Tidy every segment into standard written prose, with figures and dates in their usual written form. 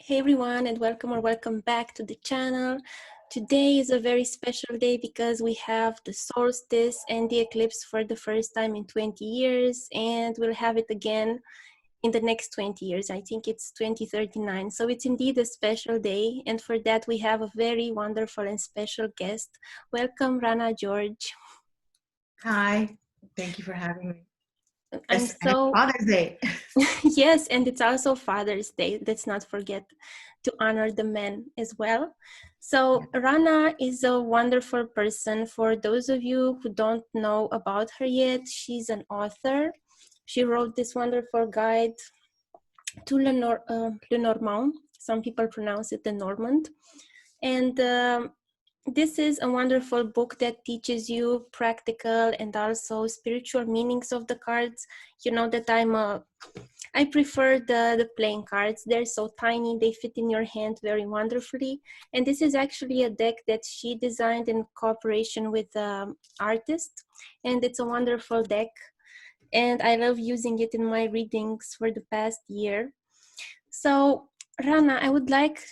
Hey everyone, and welcome or welcome back to the channel. Today is a very special day because we have the solstice and the eclipse for the first time in 20 years, and we'll have it again in the next 20 years. I think it's 2039. So it's indeed a special day, and for that we have a very wonderful and special guest. Welcome, Rana George. Hi, thank you for having me. I'm Yes, happy Father's Day. Yes, and it's also Father's Day. Let's not forget to honor the men as well. So Rana is a wonderful person. For those of you who don't know about her yet, she's an author. She wrote this wonderful guide to Lenormand. Some people pronounce it Lenormand. And this is a wonderful book that teaches you practical and also spiritual meanings of the cards. You know that I prefer the playing cards. They're so tiny, they fit in your hand very wonderfully. And this is actually a deck that she designed in cooperation with an artist. And it's a wonderful deck. And I love using it in my readings for the past year. So, Rana, I would like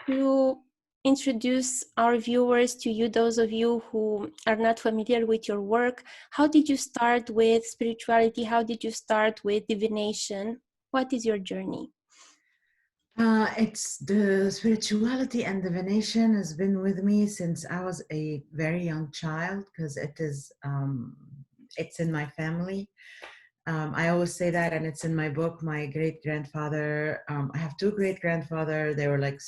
to introduce our viewers to you, those of you who are not familiar with your work. How did you start with spirituality? How did you start with divination? What is your journey? It's the spirituality and divination has been with me since I was a very young child because it's in my family. I always say that, and it's in my book. My great grandfather, I have two great grandfather. They were like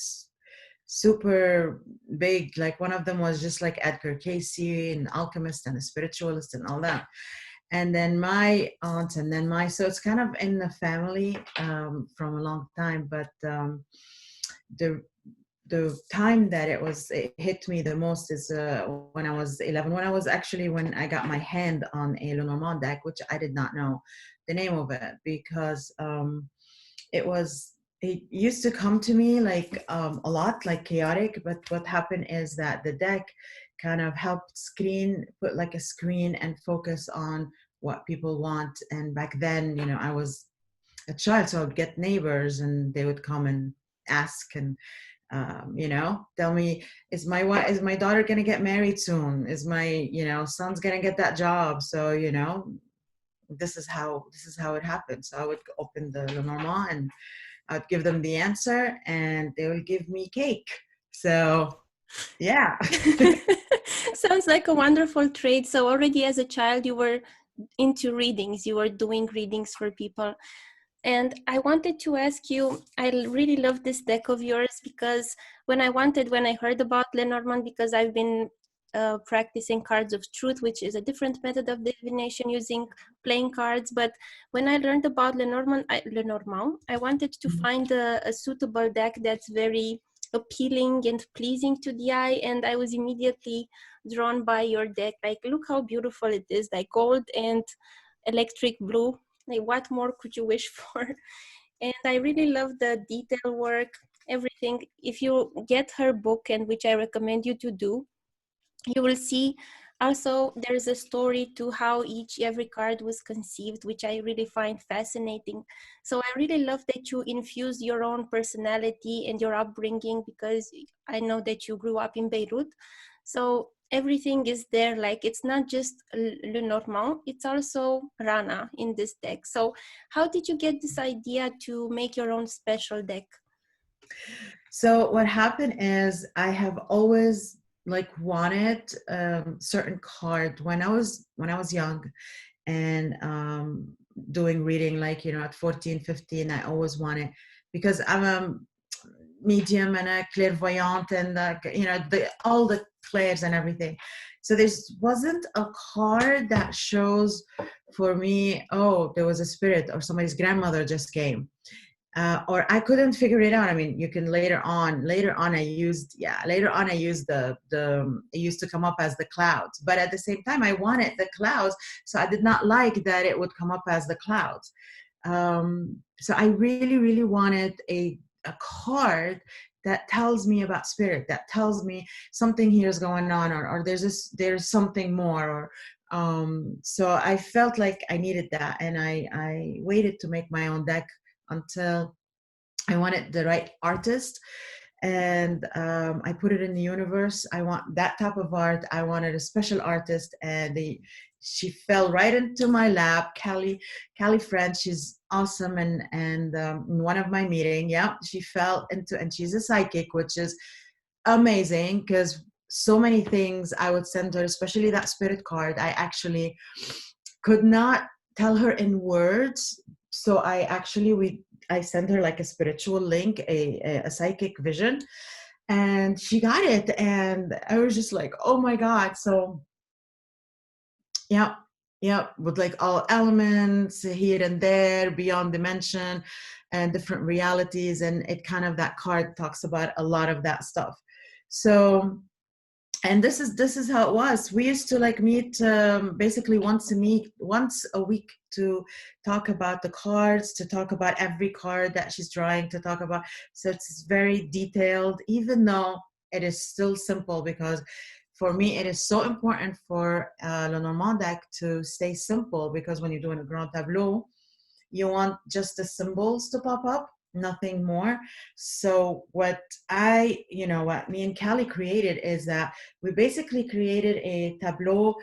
super big. Like one of them was just like Edgar Casey, an alchemist and a spiritualist and all that. And then my aunt, and then so it's kind of in the family from a long time. But the time that it hit me the most is when I was 11. When I got my hand on a Lenormand deck, which I did not know the name of it because it used to come to me like a lot, like chaotic. But what happened is that the deck kind of helped put like a screen and focus on what people want. And back then, I was a child, so I would get neighbors and they would come and ask and tell me, is my daughter gonna get married soon? Is my son's gonna get that job? So this is how it happened. So I would open the Lenormand and I'd give them the answer and they will give me cake. So yeah. Sounds like a wonderful trade. So already as a child, you were into readings. You were doing readings for people. And I wanted to ask you, I really love this deck of yours because when I heard about Lenormand, because I've been practicing cards of truth, which is a different method of divination using playing cards. But when I learned about Lenormand, I wanted to find a suitable deck that's very appealing and pleasing to the eye. And I was immediately drawn by your deck. Like, look how beautiful it is, like gold and electric blue. Like, what more could you wish for? And I really love the detail work, everything. If you get her book, and which I recommend you to do, you will see also there's a story to how every card was conceived, which I really find fascinating. So I really love that you infuse your own personality and your upbringing, because I know that you grew up in Beirut. So everything is there. Like, it's not just Lenormand, it's also Rana in this deck. So how did you get this idea to make your own special deck? So what happened is I have always like wanted certain card when I was young and doing reading, like at 14, 15. I always wanted, because I'm a medium and a clairvoyante and all the clairs and everything. So there wasn't a card that shows for me, oh, there was a spirit or somebody's grandmother just came. Or I couldn't figure it out. I mean, you can later on I used it used to come up as the clouds, but at the same time I wanted the clouds, so I did not like that it would come up as the clouds. So I really wanted a card that tells me about spirit, that tells me something here is going on, or there's something more, or so I felt like I needed that, and I waited to make my own deck until I wanted the right artist, and I put it in the universe. I want that type of art. I wanted a special artist, and she fell right into my lap. Callie French, she's awesome, and in one of my meeting, yeah, she fell into, and she's a psychic, which is amazing because so many things I would send her, especially that spirit card. I actually could not tell her in words, so I sent her like a spiritual link, a psychic vision, and she got it, and I was just like, oh my god. So yeah, yeah, with like all elements here and there, beyond dimension and different realities, and it kind of, that card talks about a lot of that stuff. So, and this is how it was. We used to like meet basically once a week, to talk about the cards, to talk about every card that she's drawing, to talk about. So it's very detailed, even though it is still simple, because for me it is so important for Lenormand deck to stay simple, because when you're doing a grand tableau, you want just the symbols to pop up, nothing more. So what what me and Callie created is that we basically created a tableau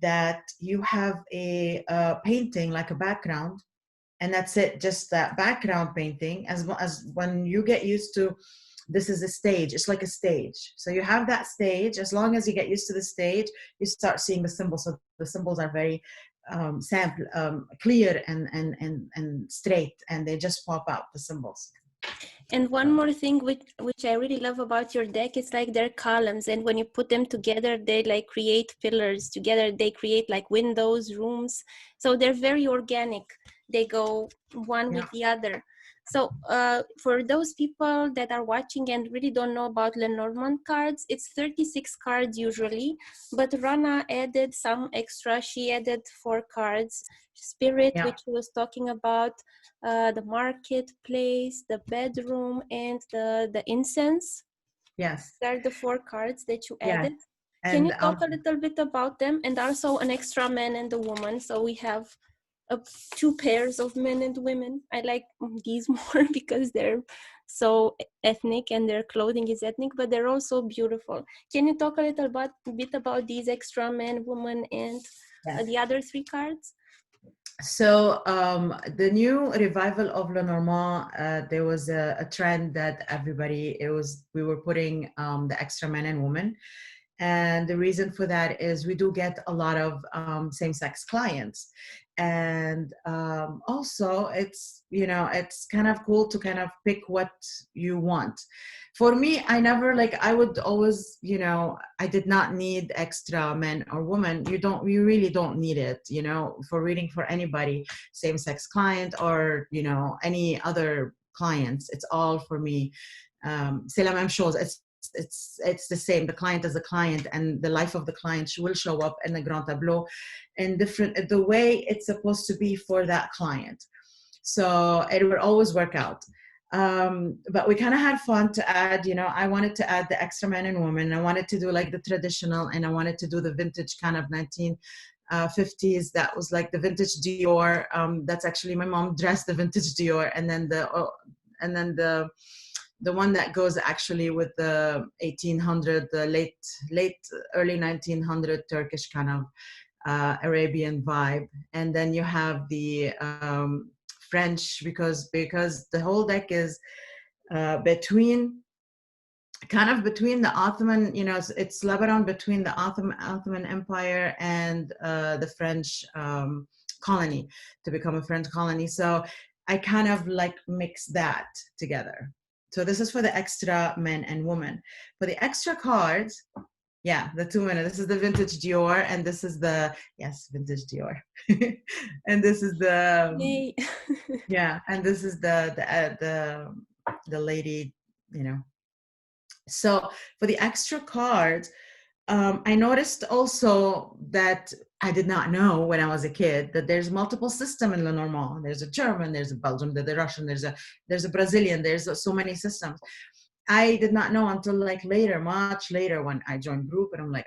that you have a painting, like a background, and that's it, just that background painting. As when you get used to, this is a stage, it's like a stage, so you have that stage. As long as you get used to the stage, you start seeing the symbols. So the symbols are very clear and straight, and they just pop out, the symbols. And one more thing which I really love about your deck is like their columns, and when you put them together, they like create pillars together. They create like windows, rooms. So they're very organic. They go one Yeah. with the other. So for those people that are watching and really don't know about Lenormand cards, it's 36 cards usually, but Rana added some extra. She added 4 cards. Spirit, Yeah. which she was talking about, the marketplace, the bedroom, and the incense. Yes. They're the 4 cards that you Yes. added. Can And you talk a little bit about them? And also an extra man and a woman. So we have 2 pairs of men and women. I like these more because they're so ethnic and their clothing is ethnic, but they're also beautiful. Can you talk a little bit about these extra men, woman, and yes. the other 3 cards? So the new revival of Lenormand, there was a trend that we were putting the extra men and women. And the reason for that is we do get a lot of same-sex clients. And also it's kind of cool to kind of pick what you want. For me, I never, like, I would always, I did not need extra men or women. You really don't need it, for reading for anybody, same-sex client or, any other clients. It's all for me. C'est la même chose. It's the same. The client is a client, and the life of the client will show up in the grand tableau in the way it's supposed to be for that client. So it will always work out. But we kind of had fun to add, I wanted to add the extra men and women. I wanted to do like the traditional, and I wanted to do the vintage kind of 1950s. That was like the vintage Dior. That's actually my mom dressed the vintage Dior, and then the one that goes actually with the 1800, the late early 1900 Turkish kind of Arabian vibe. And then you have the French, because the whole deck is between the Ottoman, it's Lebanon, between the Ottoman Empire and the French colony, to become a French colony. So I kind of like mix that together. So this is for the extra men and women. For the extra cards, yeah, the 2 minutes. This is the vintage Dior, and this is vintage Dior, and this is the Yay. yeah, and this is the lady, So for the extra cards, I noticed also that I did not know when I was a kid that there's multiple system in Lenormand. There's a German, there's a Belgian, there's a Russian, there's a Brazilian, there's so many systems. I did not know until like later, much later, when I joined group, and I'm like,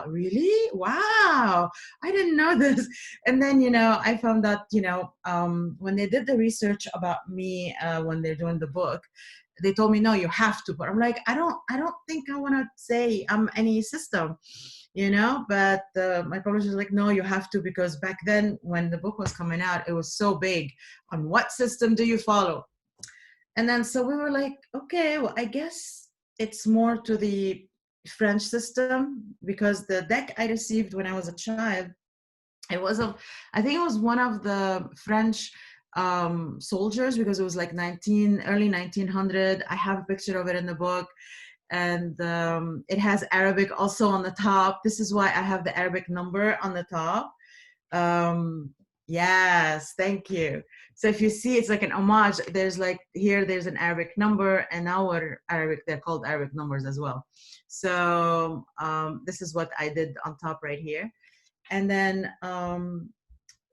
really? Wow, I didn't know this. And then, I found out, when they did the research about me, when they're doing the book, they told me, no, you have to. But I'm like, I don't think I want to say I'm any system, but my publisher was like, no, you have to, because back then when the book was coming out, it was so big on what system do you follow. And then so we were like, okay, well, I guess it's more to the French system, because the deck I received when I was a child, it was I think it was one of the French soldiers, because it was like early 1900. I have a picture of it in the book, and it has Arabic also on the top. This is why I have the Arabic number on the top. Yes, thank you. So if you see, it's like an homage. There's like here, there's an Arabic number, and our Arabic, they're called Arabic numbers as well. So this is what I did on top right here. And then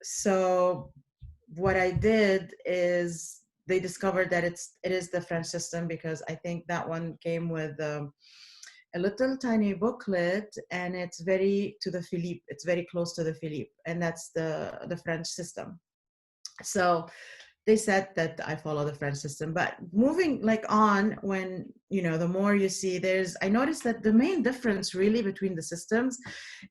so what I did is they discovered that it is the French system, because I think that one came with a little tiny booklet, and it's very to the Philippe. It's very close to the Philippe, and that's the French system. So they said that I follow the French system. But moving like on, when the more you see, I noticed that the main difference really between the systems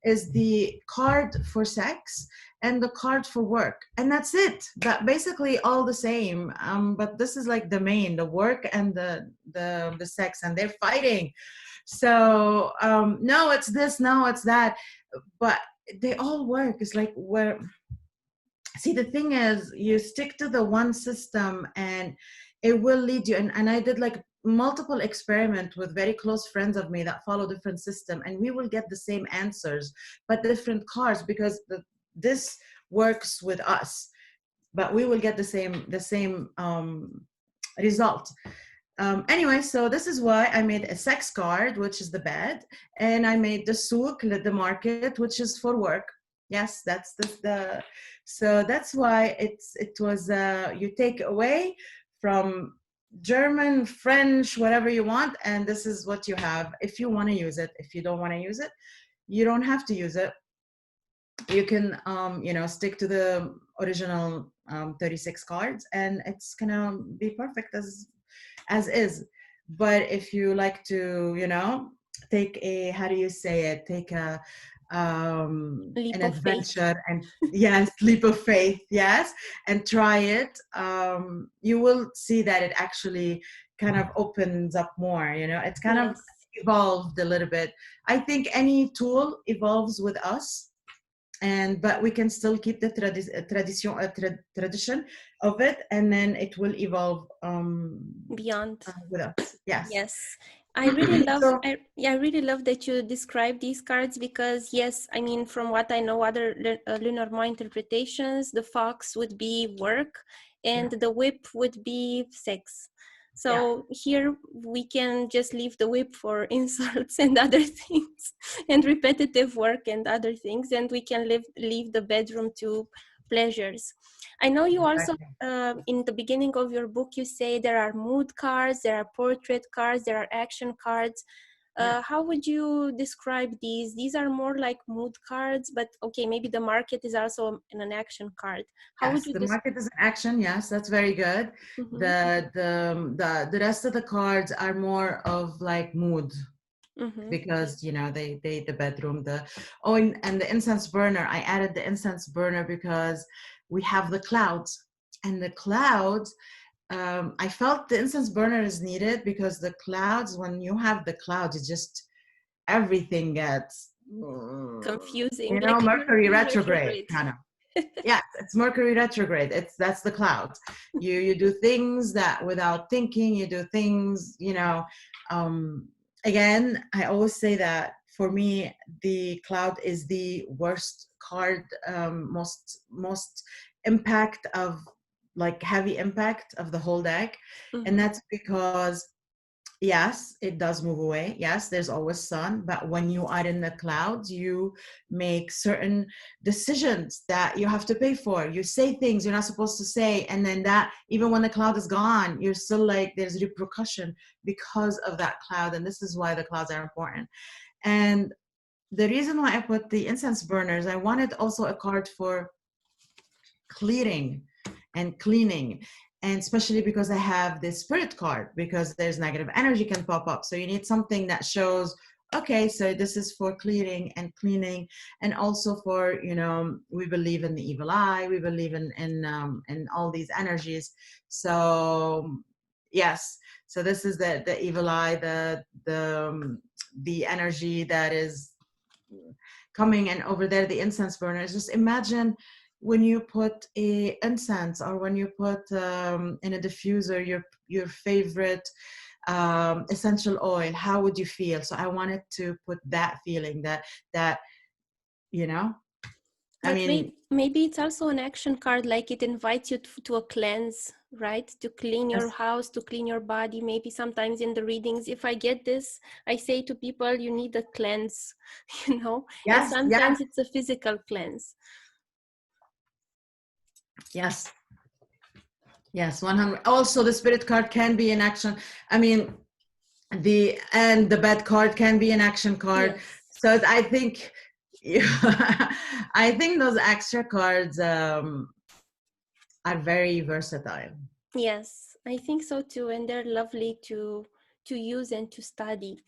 is the card for sex and the card for work, and that's it. That basically all the same. But this is like the work and the sex, and they're fighting. So no, it's this, no, it's that, but they all work. It's like, see, the thing is, you stick to the one system and it will lead you. And I did like multiple experiment with very close friends of me that follow different system, and we will get the same answers but different cards, because this works with us, but we will get the same result. Anyway, so this is why I made a sex card, which is the bed, and I made the souk, the market, which is for work. Yes, that's the so that's why it was you take away from German, French, whatever you want, and this is what you have. If you want to use it, if you don't want to use it, you don't have to use it. You can stick to the original 36 cards, and it's gonna be perfect as is. But if you like to take a, how do you say it, take a Leap an of faith. adventure, and yes, leap of faith, yes, and try it, you will see that it actually kind of opens up more. It's kind of Yes. evolved a little bit. I think any tool evolves with us, but we can still keep the tradition of it, and then it will evolve Beyond. with us. Yes. Yes, I really love So I really love that you describe these cards, because yes, I mean, from what I know, other Lenormand interpretations, the fox would be work yeah, and the whip would be sex. yeah, So here we can just leave the whip for insults and other things, and repetitive work and other things, and we can leave the bedroom to pleasures. I know you also, exactly. in the beginning of your book, you say there are mood cards, there are portrait cards, there are action cards. Yeah. How would you describe these? These are more like mood cards, but okay, maybe the market is also an action card. How would Yes, you the describe? market is in action. Yes, that's very good. Mm-hmm. The rest of the cards are more of like mood, Mm-hmm. because they the bedroom, and the incense burner. I added the incense burner because we have the clouds, and the clouds, I felt the incense burner is needed, because the clouds, when you have the clouds, it just everything gets Confusing, like Mercury Mercury retrograde retrograde. kind of. Yeah, it's Mercury retrograde. That's the clouds. You do things that without thinking. You do things. Again, I always say that for me, the cloud is the worst card. Most impact of, like, heavy impact of the whole deck, and Mm-hmm. that's because Yes, it does move away. Yes, there's always sun, but when you are in the clouds, you make certain decisions that you have to pay for. You say things you're not supposed to say, and then that, even when the cloud is gone, you're still like there's repercussion because of that cloud, and this is why the clouds are important. And the reason why I put the incense burners, I wanted also a card for clearing and cleaning, and especially because I have this spirit card, because there's negative energy can pop up, so you need something that shows, okay, so this is for clearing and cleaning, and also for, you know, we believe in the evil eye, we believe in all these energies. So yes, so this is the evil eye, the energy that is coming. And over there, the incense burners, just imagine when you put a incense, or when you put in a diffuser your favorite essential oil, how would you feel? So I wanted to put that feeling, that you know, I But mean, maybe it's also an action card, like it invites you to a cleanse, right? To clean your yes, house, to clean your body. Maybe sometimes in the readings, if I get this, I say to people, you need a cleanse, you know, and yes, yes, sometimes it's a physical cleanse. yes, yes, 100. Also, the spirit card can be an action. I mean, the bad card can be an action card. Yes. So I think I think those extra cards are very versatile. Yes, I think so too. And they're lovely to use and to study.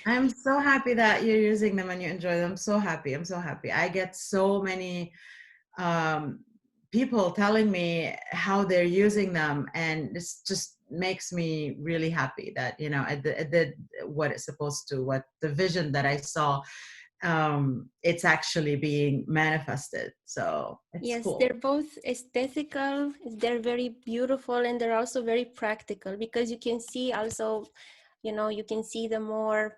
I'm so happy that you're using them and you enjoy them. I'm so happy. I'm so happy. I get so many um, people telling me how they're using them, and this just makes me really happy that, you know, I did what it's supposed to, what the vision that I saw, it's actually being manifested. So it's Yes, cool. they're both aesthetical, they're very beautiful, and they're also very practical, because you can see also, you know, you can see the more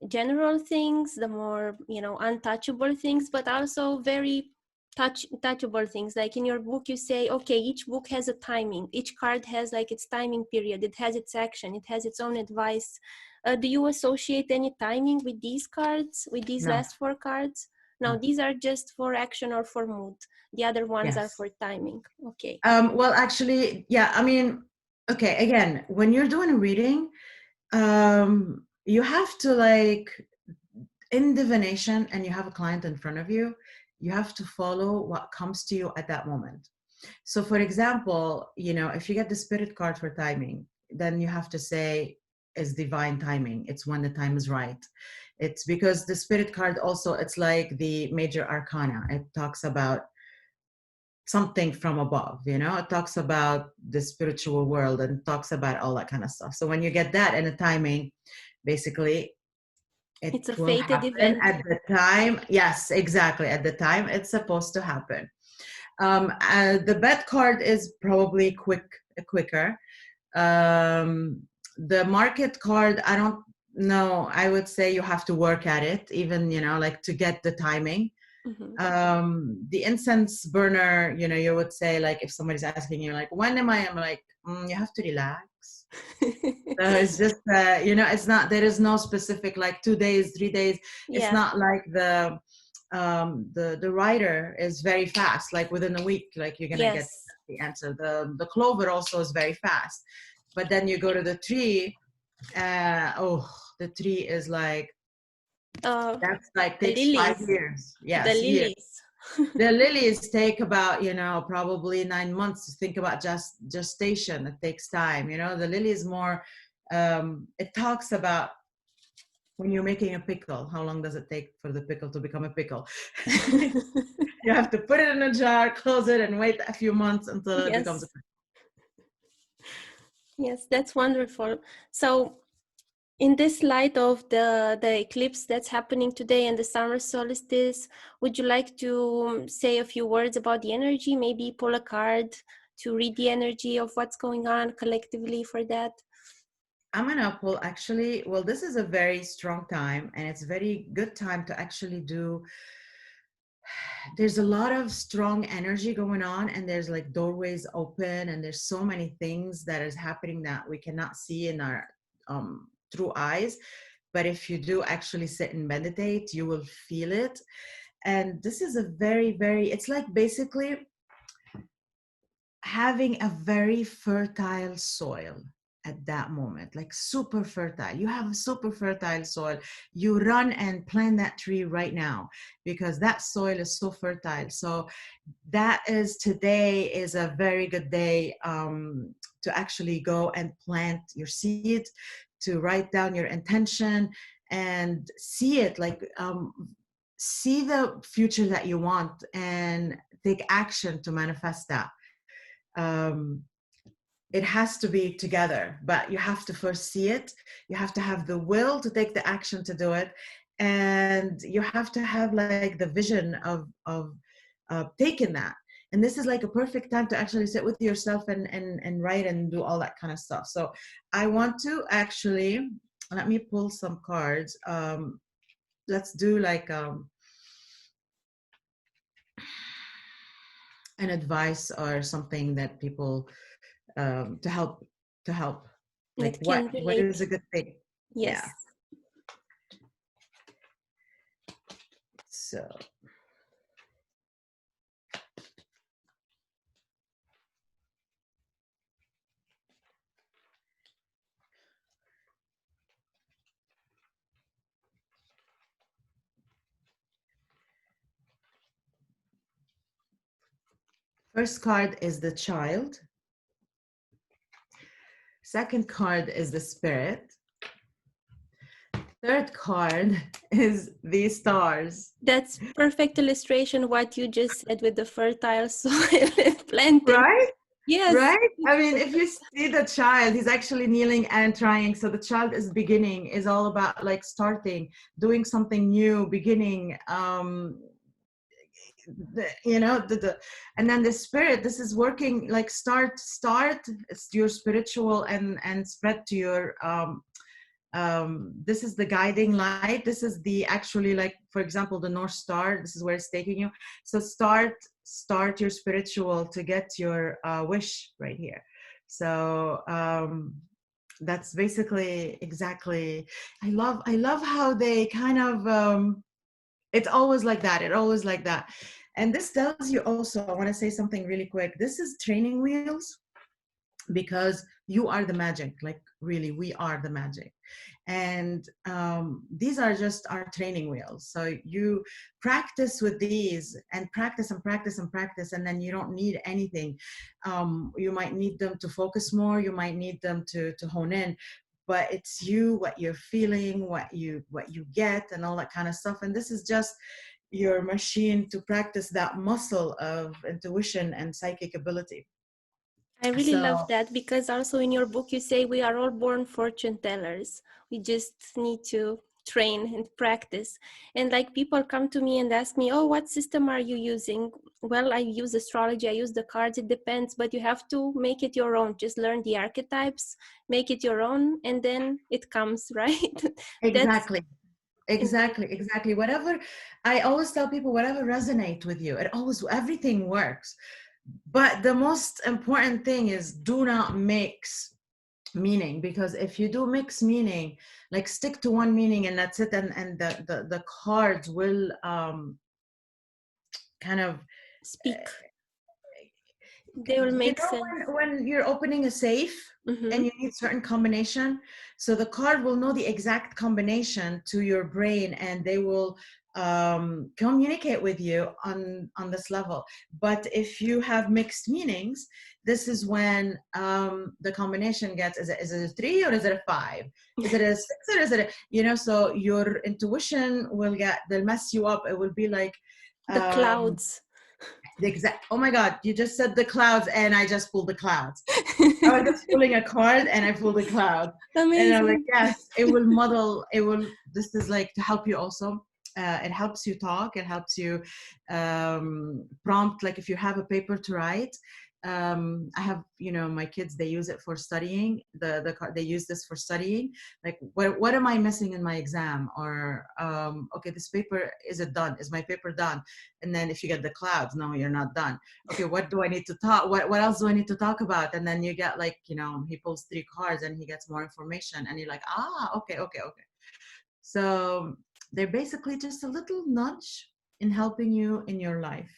general things, the more, you know, untouchable things, but also very touchable things. Like in your book, you say, okay, each book has a timing. Each card has like its timing period. It has its action. It has its own advice. Do you associate any timing with these cards, with these No, last four cards? No, no. these are just for action or for mood. The other ones are Yes. for timing. Okay. Well, actually, yeah, I mean, okay, again, when you're doing a reading, you have to, like, in divination, and you have a client in front of you, you have to follow what comes to you at that moment. So for example, you know, if you get the spirit card for timing, then you have to say it's divine timing, it's when the time is right. It's because the spirit card also, it's like the major arcana, it talks about something from above, you know, it talks about the spiritual world and talks about all that kind of stuff. So when you get that in a timing, basically it It's a will fated happen event. at the time. Yes, exactly, at the time it's supposed to happen. The bad card is probably quicker. The market card, I don't know, I would say you have to work at it, even, you know, like to get the timing. Mhm. The incense burner, you know, you would say, like, if somebody's asking you, like, when am I, I'm like, you have to relax. So it's just, you know, it's not, there is no specific, like 2 days, 3 days. It's Yeah. not like the writer is very fast, like within a week, like you're gonna get Yes. the answer. The clover also is very fast, but then you go to the tree, oh, the tree is like, Uh, that's like the takes five lilies. years. The Yes, years. lilies. The lilies take about, you know, probably 9 months to think about just gestation. It takes time, you know. The lily is more, it talks about when you're making a pickle, how long does it take for the pickle to become a pickle? You have to put it in a jar, close it, and wait a few months until it becomes a Yes. pickle. Yes, that's wonderful. So, in this light of the eclipse that's happening today and the summer solstice, would you like to say a few words about the energy? Maybe pull a card to read the energy of what's going on collectively for that? I'm gonna pull, actually, well, this is a very strong time, and it's a very good time to actually do, there's a lot of strong energy going on, and there's like doorways open, and there's so many things that is happening that we cannot see in our through eyes. But if you do actually sit and meditate, you will feel it. And this is a very, very, it's like basically having a very fertile soil at that moment, like super fertile. You have a super fertile soil. You run and plant that tree right now because that soil is so fertile. So that is, today is a very good day to actually go and plant your seed, to write down your intention and see it, like see the future that you want and take action to manifest that. um, it has to be together, but you have to first see it. You have to have the will to take the action to do it, and you have to have like the vision of taking that. And this is like a perfect time to actually sit with yourself and write and do all that kind of stuff. So I want to actually, let me pull some cards. Let's do like an advice or something that people to help, like It can what is relate. a good thing. Yes. Yeah. So first card is the child. Second card is the spirit. Third card is the stars. That's perfect illustration what you just said with the fertile soil and planting. Right? Yes. Right? I mean, if you see the child, he's actually kneeling and trying. So the child is beginning, is all about like starting, doing something new, beginning. And then the spirit, this is working like start. It's your spiritual and spread to your this is the guiding light. This is the actually, like, for example, the North Star. This is where it's taking you. So start your spiritual to get your wish right here. So that's basically exactly. I love how they kind of it's always like that. It always like that. And this tells you also, I want to say something really quick. This is training wheels, because you are the magic. Like, really, we are the magic. And these are just our training wheels. So you practice with these and practice and practice and practice, and then you don't need anything. You might need them to focus more. You might need them to hone in. But it's you, what you're feeling, what you get, and all that kind of stuff. And this is just your machine to practice that muscle of intuition and psychic ability. I really love So that, because also in your book you say we are all born fortune tellers. We just need to train and practice. And like, people come to me and ask me, oh, what system are you using? Well, I use astrology, I use the cards, it depends, but you have to make it your own. Just learn the archetypes, make it your own, and then it comes, right? That's exactly. Whatever, I always tell people, whatever resonate with you, everything works. But the most important thing is, do not mix meaning, because if you do mix meaning, like, stick to one meaning and that's it, and the cards will kind of speak. They will make sense. when you're opening a safe Mm-hmm. and you need certain combination, so the card will know the exact combination to your brain, and they will communicate with you on this level. But if you have mixed meanings, this is when the combination gets, is it a 3 or is it a 5, is it a 6 or is it so your intuition they'll mess you up. It will be like The clouds. the exact, oh my God, you just said the clouds and I just pulled the clouds. I was just pulling a card and I pulled a cloud. And I'm like, Amazing. yes, this is like to help you also. It helps you talk, it helps you prompt, like if you have a paper to write, I have, my kids, they use it for studying. They use this for studying. Like, what am I missing in my exam? Or okay, this paper, is it done? Is my paper done? And then if you get the clouds, no, you're not done. Okay, what do I need to talk? What else do I need to talk about? And then you get like, he pulls 3 cards and he gets more information, and you're like, okay, okay, okay. So they're basically just a little nudge in helping you in your life.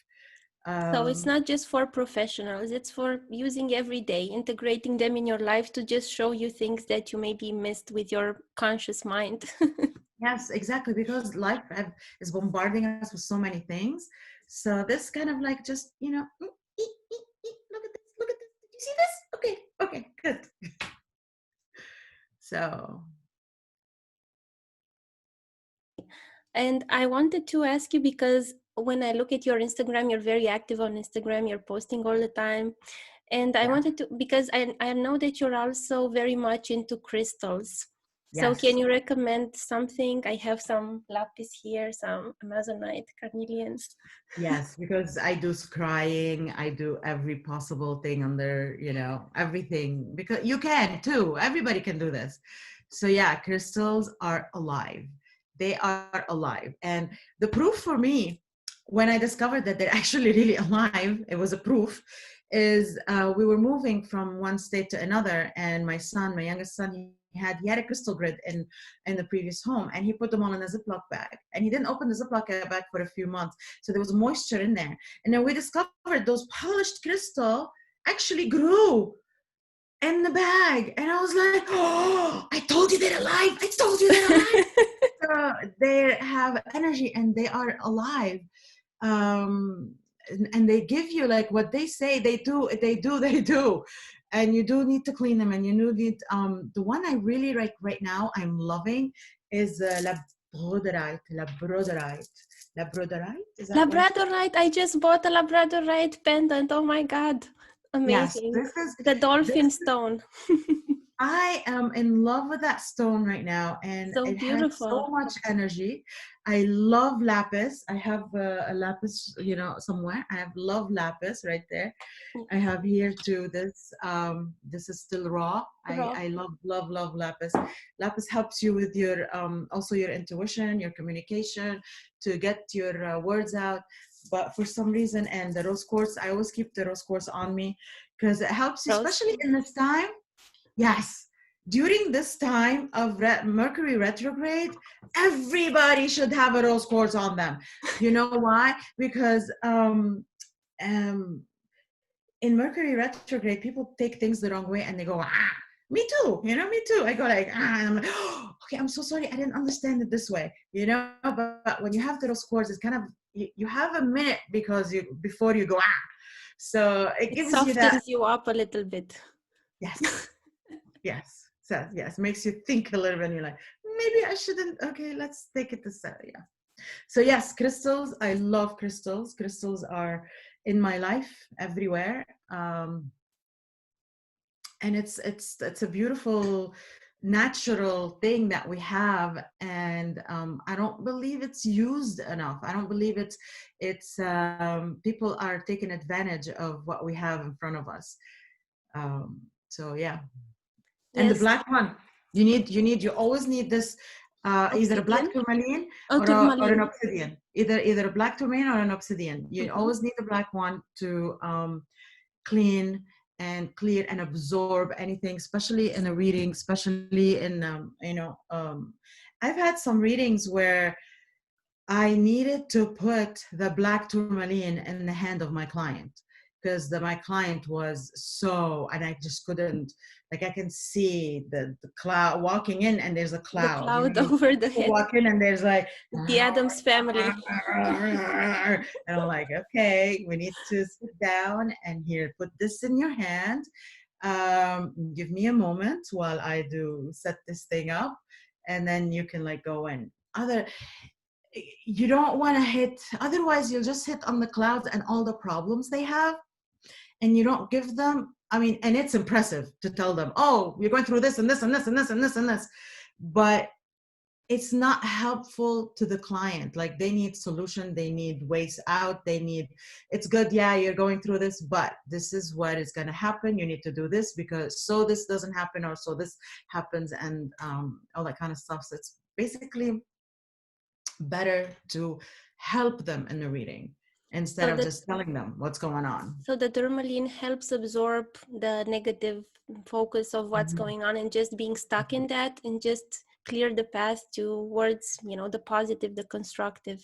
So it's not just for professionals, it's for using every day, integrating them in your life to just show you things that you maybe missed with your conscious mind. Yes, exactly, because life is bombarding us with so many things. So this kind of like just, look at this, look at this. Did you see this? Okay, okay, good. So And I wanted to ask you, because when I look at your Instagram, you're very active on Instagram, you're posting all the time. And I yeah, wanted to, because I know that you're also very much into crystals. So can yes. you recommend something? I have some lapis here, some Amazonite, carnelian. Yes, because I do scrying, I do every possible thing under, everything, because you can too. Everybody can do this. So yeah, crystals are alive. They are alive. And the proof for me, when I discovered that they're actually really alive, it was a proof, is we were moving from one state to another, and my youngest son, he had a crystal grid in the previous home, and he put them all in a Ziploc bag, and he didn't open the Ziploc bag for a few months, so there was moisture in there. And then we discovered those polished crystal actually grew in the bag, and I was like, oh, I told you they're alive, I told you they're alive. So they have energy and they are alive. um and they give you like what they say they do, they do. And you do need to clean them, and you do need the one I really like right now, I'm loving, is labradorite, is that what it's called? Labradorite, I just bought a labradorite pendant. Oh my God. Yes, Amazing. this is The dolphin this stone. I am in love with that stone right now, and So it has so beautiful. much energy. I love lapis. I have a lapis, somewhere. I have love lapis right there. I have here too. This is still raw. I Raw. I love love love lapis. Lapis helps you with your also your intuition, your communication, to get your words out. But for some reason, and the rose quartz, I always keep the rose quartz on me because it helps you, Rose. especially in this time. Yes. During this time of Mercury retrograde, everybody should have a rose quartz on them. You know why? Because um, in Mercury retrograde, people take things the wrong way and they go, me too, me too. I go like, and I'm like, oh, okay, I'm so sorry. I didn't understand it this way, but when you have the rose quartz, it's kind of, you have a minute because before you go, So it It gives you that, softens you up a little bit. yes. Yes. So yes, makes you think a little bit, and you're like, maybe I shouldn't. Okay, let's take it to set. Yeah. So yes, crystals. I love crystals. Crystals are in my life everywhere. And it's a beautiful natural thing that we have, and I don't believe it's used enough. I don't believe it's people are taking advantage of what we have in front of us. So yeah. And the Yes. black one, you always need this, either a black Obsidian. tourmaline Oh, or an tourmaline. obsidian, either a black tourmaline or an obsidian. You Mm-hmm. always need the black one to clean and clear and absorb anything, especially in a reading, especially in I've had some readings where I needed to put the black tourmaline in the hand of my client, because my client was so, and I just couldn't, like, I can see the cloud walking in, and there's a The cloud, cloud over the people head. walk in and there's like, The Adams family. and I'm like, okay, we need to sit down and here, put this in your hand. Give me a moment while I do set this thing up, and then you can like go in. You don't want to hit, otherwise you'll just hit on the clouds and all the problems they have, and you don't give them, I mean, and it's impressive to tell them, oh, you're going through this and this and this and this and this and this, but it's not helpful to the client. Like they need solution, they need ways out, they need, it's good, yeah, you're going through this, but this is what is going to happen. You need to do this because so this doesn't happen, or so this happens, and all that kind of stuff. So it's basically better to help them in the reading instead So of that just telling them what's going on. so the tourmaline helps absorb the negative focus of what's Mhm. going on and just being stuck in that, and just clear the path towards, the positive, the constructive.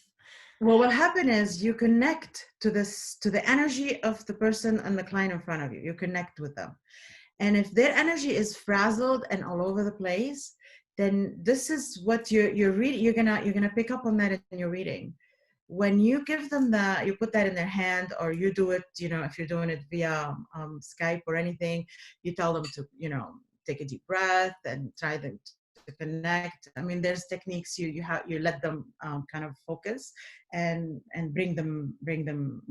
Well, what happen is you connect to this, to the energy of the person and the client in front of you. You connect with them. And if their energy is frazzled and all over the place, then this is what you're reading. You're gonna pick up on that in your reading. When you give them that, you put that in their hand, or you do it, if you're doing it via Skype or anything, you tell them to, take a deep breath and try to connect. I mean, there's techniques you let them kind of focus and bring them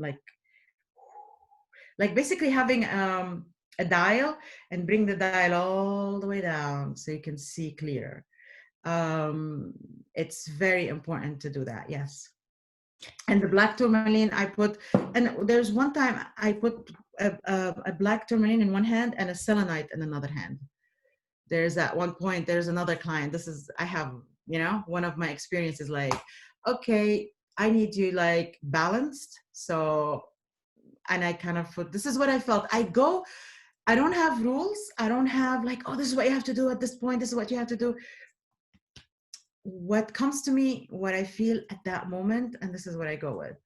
like basically having a dial, and bring the dial all the way down so you can see clear. It's very important to do that, yes. And the black tourmaline I put, and there's one time I put a black tourmaline in one hand and a selenite in another hand. There's at one point, there's another client, this is, I have, one of my experiences, like, okay, I need you like balanced. So, and I kind of put, this is what I felt. I don't have rules. I don't have like, oh, this is what you have to do at this point. This is what you have to do. What comes to me, what I feel at that moment, and this is what I go with.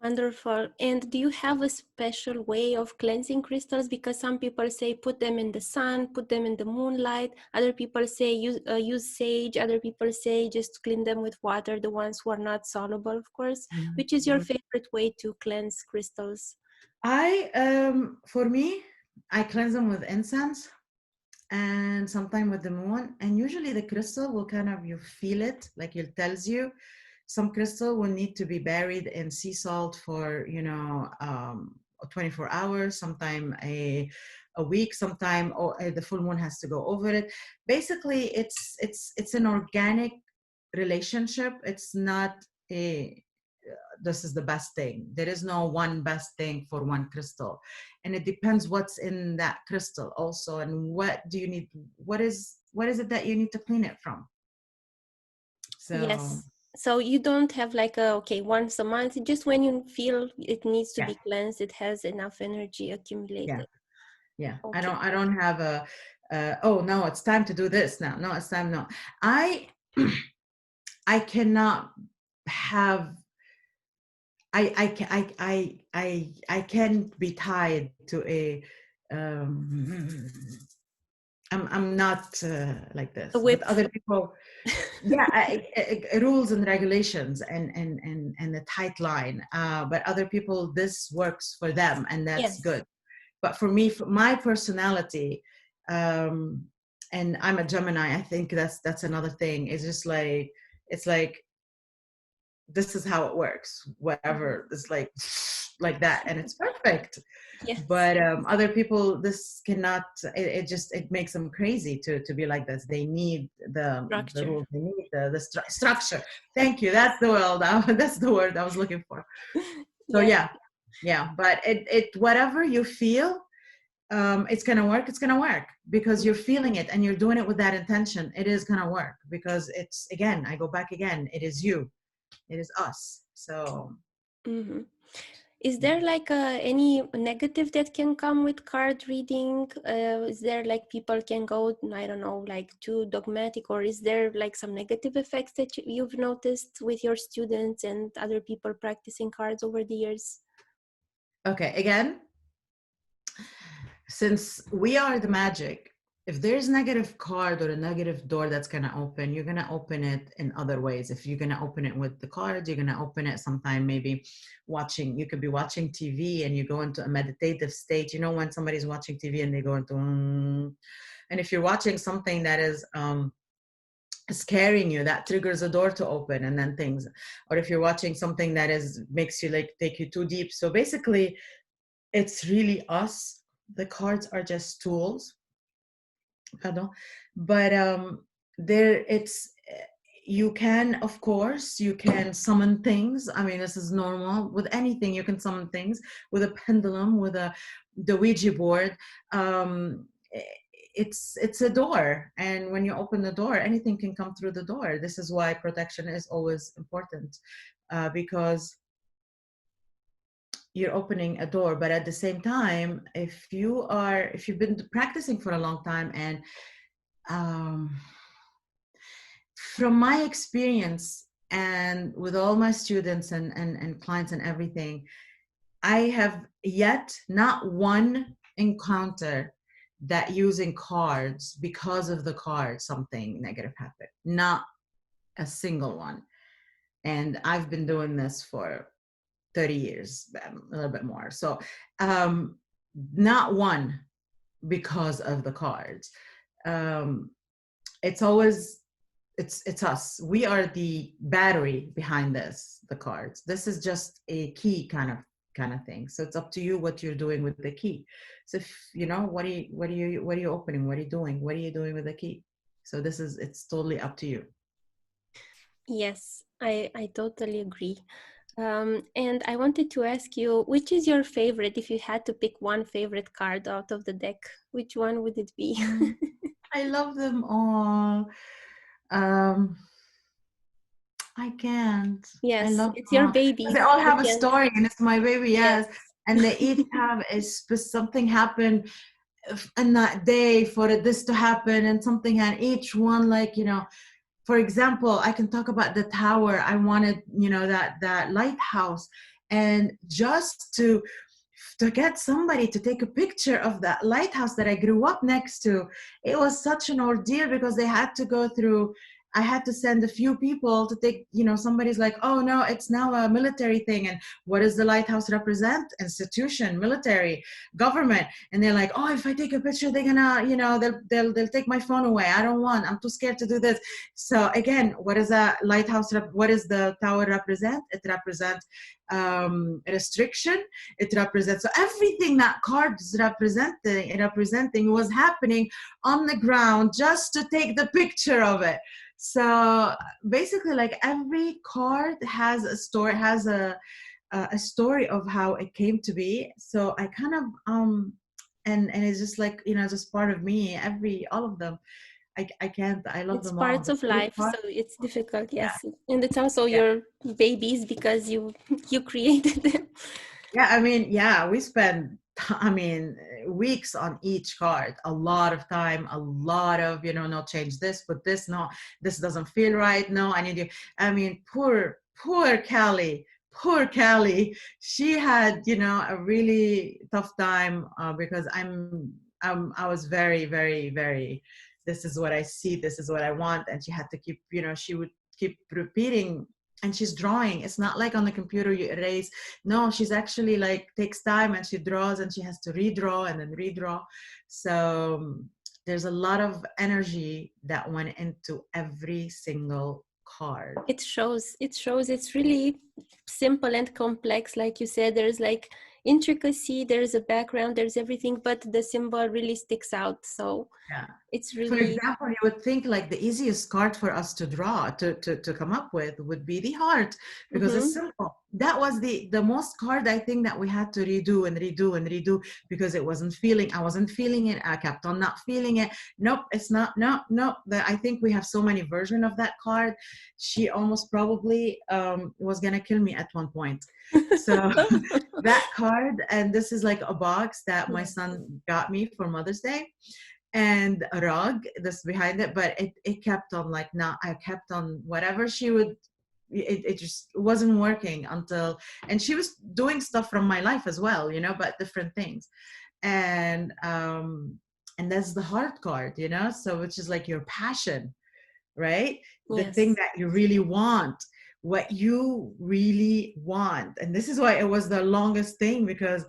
Wonderful. And do you have a special way of cleansing crystals? Because some people say put them in the sun, put them in the moonlight. Other people say use sage. Other people say just clean them with water, the ones who are not soluble, of course. Which is your favorite way to cleanse crystals? For me, I cleanse them with incense and sometimes with the moon. And usually the crystal will kind of, you feel it, like it tells you. Some crystal will need to be buried in sea salt for 24 hours, sometime a week, sometime, or the full moon has to go over it. Basically, it's an organic relationship. It's not a this is the best thing. There is no one best thing for one crystal, and it depends what's in that crystal also, and what do you need. What is it that you need to clean it from? So Yes. So you don't have like okay, once a month, just when you feel it needs to yeah, be cleansed, it has enough energy yeah, accumulated. yeah. I Okay. don't. I don't have a. Oh no, it's time to do this now. No, it's time. No, I. I cannot have. I can't be tied to a. Um, I'm not like A this, but whip. other people, yeah, rules and regulations and a tight line. But other people, this works for them, and that's Yes. good. But for me, for my personality, um, and I'm a Gemini, I think that's another thing. It's just like, it's like, this is how it works. Mhm. Whatever, it's like that, and it's perfect. Yes. But other people, this cannot, it just, it makes them crazy to be like this. They need the Structure. rules, they need the structure. Thank you, that's the word. That's the word I was looking for. So Yes. yeah, but it whatever you feel, it's gonna work. It's gonna work because you're feeling it and you're doing it with that intention. It is gonna work because it's, again, I go back again, it is you, it is us. So Mm-hmm. Is yeah. there like any negative that can come with card reading? Is there like people can go, I don't know, like too dogmatic, or is there like some negative effects that you've noticed with your students and other people practicing cards over the years? Okay, again, since we are the magic, if there's negative card or a negative door that's going to open, you're going to open it in other ways. If you're going to open it with the cards, you're going to open it sometime, maybe watching, you could be watching TV and you go into a meditative state. You know, when somebody's watching TV and they go into and if you're watching something that is scaring you, that triggers a door to open, and then things. Or if you're watching something that is makes you like take you too deep. So basically, it's really us. The cards are just tools. Pardon. But there, you can, of course, you can summon things. I mean, this is normal with anything. You can summon things with a pendulum, with the Ouija board. um it's a door, and when you open the door, anything can come through the door. This is why protection is always important, because you're opening a door. But at the same time, if you've been practicing for a long time, and um from my experience and with all my students and clients and everything, I have yet not one encounter that using cards, because of the card, something negative happened. Not a single one. And I've been doing this for 30 years, a little bit more. So not one because of the cards. Um, it's always it's us. We are the battery behind this, the cards. This is just a key kind of thing. So it's up to you what you're doing with the key. So if you know, what are you opening, what are you doing, what are you doing with the key? So it's totally up to you. Yes, I totally agree. And I wanted to ask you, which is your favorite? If you had to pick one favorite card out of the deck, which one would it be? I love them all. um I can't. I Yes, love it's them your all. 'Cause they babies. all You have a can't. story, and it's my baby, Yes. yes. And they each have something happened in that day for this to happen, and something, and each one, like, for example, I can talk about the tower. I wanted, that lighthouse, and just to get somebody to take a picture of that lighthouse that I grew up next to. It was such an ordeal, because they had to go through, I had to send a few people to take, somebody's like, oh no, it's now a military thing. And what does the lighthouse represent? Institution, military, government. And they're like, oh, if I take a picture, they're gonna, they'll take my phone away. I don't want, I'm too scared to do this. So again, what is a lighthouse? What does the tower represent? It represents restriction. It represents, so everything that card is representing was happening on the ground, just to take the picture of it. So basically, like, every card has a story, has a story of how it came to be. So I kind of and it's just like, just part of me. All of them, I can't, I love It's them all. parts The of three life, cards, so it's difficult, yeah. yes. And it's also your babies because you created them. Yeah, I mean, yeah, we spend, I mean, weeks on each card, a lot of time, a lot of, no, change this, but this, no, this doesn't feel right. No, I need you. I mean, poor Callie, poor Callie. She had, a really tough time, because I was very, very, very, this is what I see, this is what I want. And she had to keep, she would keep repeating. And she's drawing. It's not like on the computer you erase. No, she's actually, like, takes time, and she draws, and she has to redraw and then redraw. So there's a lot of energy that went into every single card. It shows it's really simple and complex. Like you said, there's like intricacy, there's a background, there's everything, but the symbol really sticks out. So Yeah. it's For really. example, you would think, like, the easiest card for us to draw, to come up with, would be the heart, because it's Mm-hmm. simple. That was the most card, I think, that we had to redo and redo and redo, because I wasn't feeling it. I kept on not feeling it. Nope, it's not. No, no. I think we have so many versions of that card. She almost probably was gonna kill me at one point. So that card, and this is like a box that my son got me for Mother's Day, and a rug that's behind it, but it kept on, like, not, I kept on whatever she would, it just wasn't working until, and she was doing stuff from my life as well, but different things. And that's the heart card, so which is like your passion, right? The thing Yes. that you really want, what you really want. And this is why it was the longest thing, because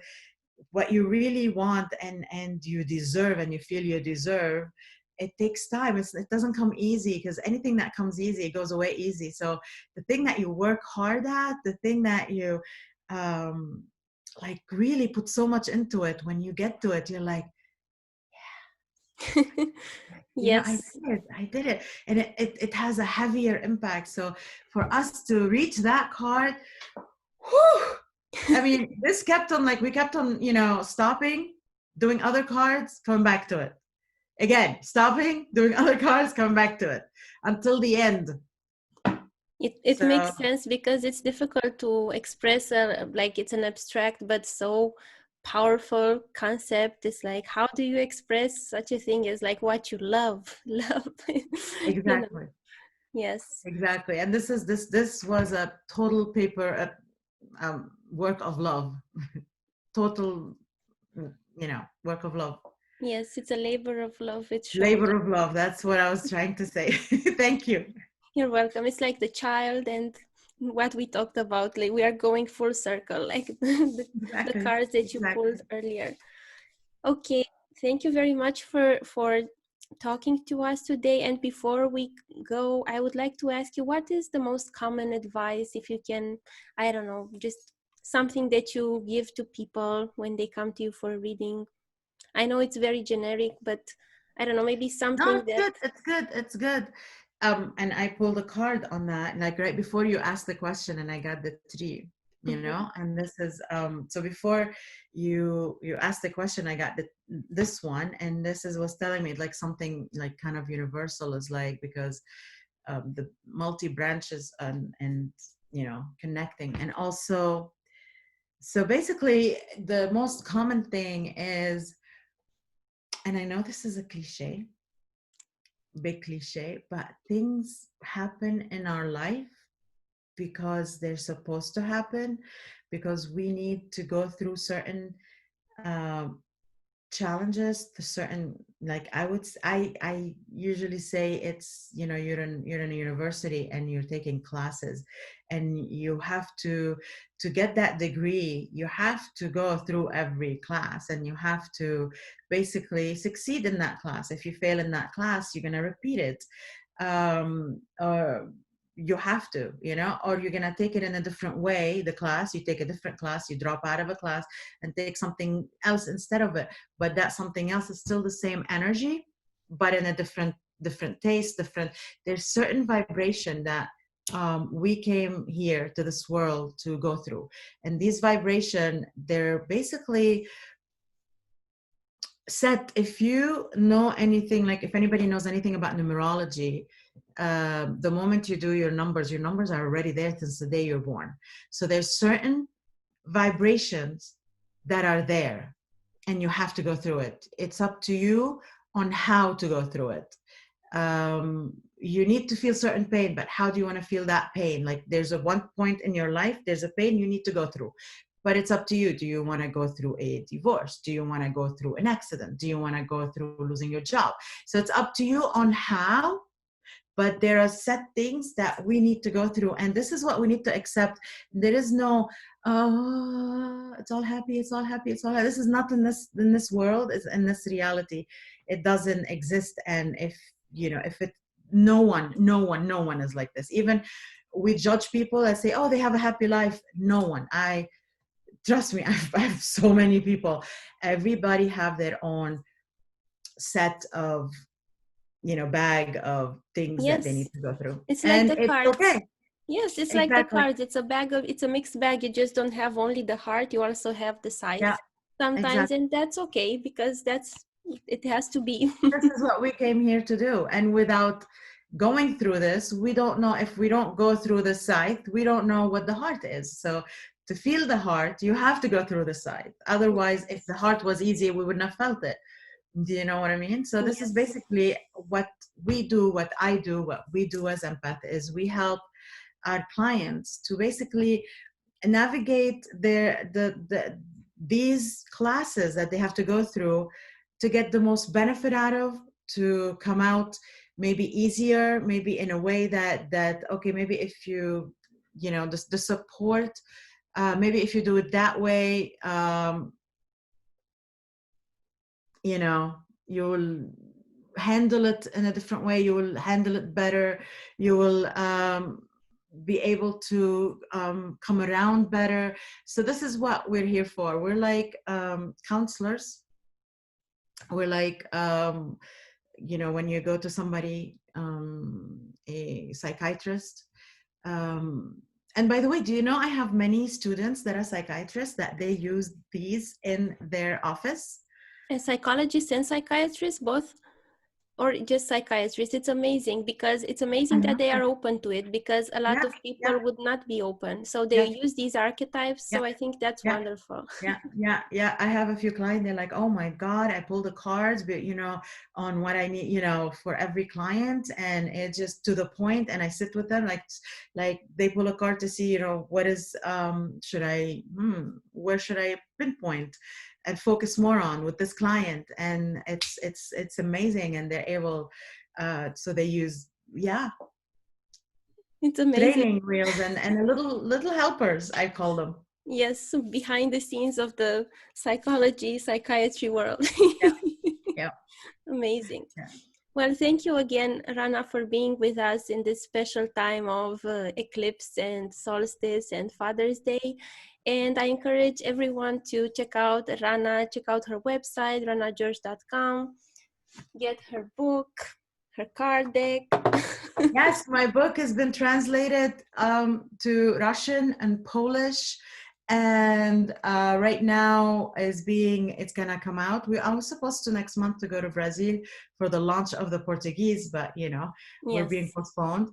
what you really want, and you deserve, and you feel you deserve, it takes time. It doesn't come easy, because anything that comes easy, it goes away easy. So the thing that you work hard at, the thing that you like really put so much into it, when you get to it, you're like, You know, I Yes. did it. I did it. And it has a heavier impact. So for us to reach that card, whew, I mean, this kept on, like, we kept on, you know, stopping, doing other cards, coming back to it. Again, stopping, doing other cards, coming back to it until the end. It So makes sense because it's difficult to express like it's an abstract but so powerful concept. It's like, how do you express such a thing as like what you love? Love, you know. exactly, Yes. exactly. And this was a total paper, work of love, total, you know, work of love. Yes, it's a labor of love. It shows. Labor of love. That's what I was trying to say. Thank you. You're welcome. It's like the child and what we talked about. Like we are going full circle, like the Exactly. cards that you Exactly. pulled earlier. Okay, thank you very much for talking to us today. And before we go, I would like to ask you, what is the most common advice, if you can, I don't know, just something that you give to people when they come to you for a reading? I know it's very generic, but I don't know, maybe No, something it's that, good. It's good. It's good. And I pulled a card on that, like right before you asked the question, and I got the three, you Mhm. know. And this is so before you asked the question, I got this one, and this is was telling me like something like kind of universal is like, because the multi branches and you know, connecting, and also, so basically the most common thing is, and I know this is a cliche, big cliche, but things happen in our life because they're supposed to happen, because we need to go through certain um, challenges to certain, like I usually say it's, you know, you're in a university and you're taking classes, and you have to get that degree, you have to go through every class, and you have to basically succeed in that class. If you fail in that class, you're going to repeat it, or you have to, you know, or you're going to take it in a different way, the class, you take a different class, you drop out of a class and take something else instead of it, but that something else is still the same energy, but in a different taste, different, there's certain vibration that we came here to this world to go through, and these vibration, they're basically set. If you know anything, like if anybody knows anything about numerology, the moment you do your numbers are already there since the day you're born. So there's certain vibrations that are there, and you have to go through it. It's up to you on how to go through it. You need to feel certain pain, but how do you want to feel that pain? Like there's a one point in your life, there's a pain you need to go through, but it's up to you. Do you want to go through a divorce? Do you want to go through an accident? Do you want to go through losing your job? So it's up to you on how, but there are set things that we need to go through, and this is what we need to accept. There is no, oh, it's all happy, it's all happy, it's all happy. This is not in this world, it's in this reality. It doesn't exist. And if, you know, if it, no one is like this. Even we judge people that say, oh, they have a happy life. No one. I trust me, I have so many people. Everybody have their own set of, you know, bag of things that they yes, need to go through, it's like and the it's cards. okay. Yes, it's like the Exactly. cards. It's a bag of, it's a mixed bag. You just don't have only the heart, you also have the Yeah, scythe sometimes, exactly. and that's okay because that's, it has to be. This is what we came here to do, and without going through this, we don't know. If we don't go through the scythe, we don't know what the heart is. So to feel the heart, you have to go through the scythe. Otherwise, if the heart was easy, we wouldn't have felt it. Do you know what I mean? So this is Yes. basically what we do, what I do, what we do as empath is we help our clients to basically navigate these classes that they have to go through to get the most benefit out of, to come out maybe easier, maybe in a way that okay, maybe if you know, the support, maybe if you do it that way, you know, you will handle it in a different way, you will handle it better, you will be able to come around better. So this is what we're here for. We're like counselors, we're like, when you go to somebody, a psychiatrist, um, and by the way, do you know I have many students that are psychiatrists that they use these in their office? And psychologists and psychiatrists both, or just psychiatrists? It's amazing, because it's amazing that they are open to it, because a lot Yeah, of yeah, people would not be open. So they yeah, use these archetypes. yeah, So I think that's yeah. wonderful. Yeah. I have a few clients. They're like, "Oh my God, I pulled the cards, but on what I need, for every client, and it's just to the point." And I sit with them, like they pull a card to see, what is, where should I pinpoint and focus more on with this client, and it's amazing, and they're able, so they use, yeah, It's amazing. training wheels and a little helpers, I call them. Yes, behind the scenes of the psychology, psychiatry world. Yeah, yeah, Amazing. yeah. Well, thank you again, Rana, for being with us in this special time of eclipse and solstice and Father's Day. And I encourage everyone to check out Rana, check out her website, ranageorge.com, get her book, her card deck. Yes, my book has been translated to Russian and Polish, and right now it's gonna come out. I was supposed to next month to go to Brazil for the launch of the Portuguese, but we're being Yes. postponed.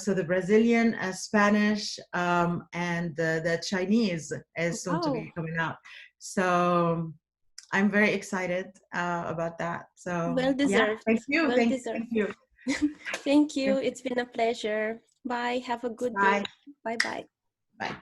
So the Brazilian, Spanish, and the Chinese is soon to Wow. be coming out. So I'm very excited about that. So Well yeah, deserved. thank you, Well deserved. thank you. Thank you. Thank you. It's been a pleasure. Bye. Have a good day. Bye. Bye bye. Bye.